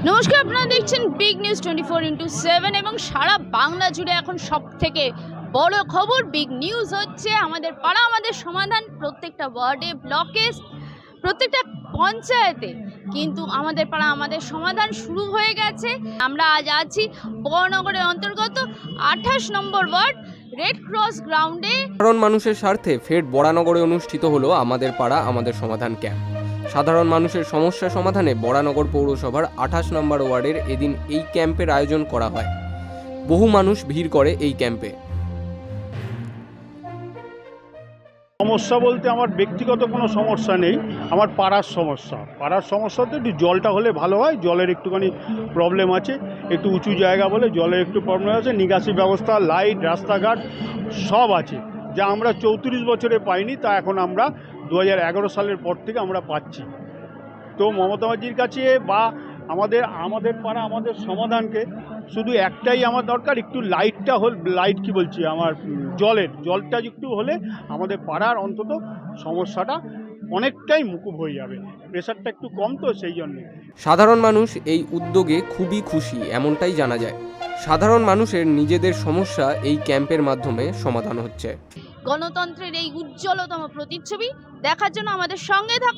নমস্কার, আপনারা দেখছেন বিগ নিউজ 24x7 এবং সারা বাংলা জুড়ে এখন সবথেকে বড় খবর বিগ নিউজ হচ্ছে আমাদের পাড়া আমাদের সমাধান। প্রত্যেকটা ওয়ার্ডে, ব্লকে, প্রত্যেকটা পঞ্চায়েতে কিন্তু আমাদের পাড়া আমাদের সমাধান শুরু হয়ে গেছে। আমরা আজ আছি বড়নগরের অন্তর্গত 28 নম্বর ওয়ার্ড রেড ক্রস গ্রাউন্ডে। সাধারণ মানুষের স্বার্থে ফের বরানগরে অনুষ্ঠিত হলো আমাদের পাড়া আমাদের সমাধান ক্যাম্প। সাধারণ মানুষের সমস্যা সমাধানে বরানগর পৌরসভার 28 নম্বর ওয়ার্ডের এদিন এই ক্যাম্পের আয়োজন করা হয়। বহু মানুষ ভিড় করে এই ক্যাম্পে। সমস্যা বলতে আমার ব্যক্তিগত কোনো সমস্যা নেই, আমার পাড়ার সমস্যাতে একটু জলটা হলে ভালো হয়। জলের একটুখানি প্রবলেম আছে, একটু উঁচু জায়গা বলে জলের একটু প্রবলেম আছে। নিকাশি ব্যবস্থা, লাইট, রাস্তাঘাট সব আছে, যা আমরা 34 বছরে পাইনি, তা এখন আমরা 2011 সালের পর থেকে আমরা পাচ্ছি। তো মমতা ব্যানার্জির কাছে বা আমাদের পাড়া আমাদের সমাধানকে শুধু একটাই আমার দরকার, একটু লাইটটা আমার জলটা একটু হলে আমাদের পাড়ার অন্তত সমস্যাটা অনেকটাই মুকুব হয়ে যাবে। প্রেশারটা একটু কম, তো সেই জন্যে সাধারণ মানুষ এই উদ্যোগে খুবই খুশি, এমনটাই জানা যায়। সাধারণ মানুষের নিজেদের সমস্যা এই ক্যাম্পের মাধ্যমে সমাধান হচ্ছে। গণতন্ত্রের এই উজ্জ্বলতম প্রতিচ্ছবি দেখার জন্য আমাদের সঙ্গে থাকুন।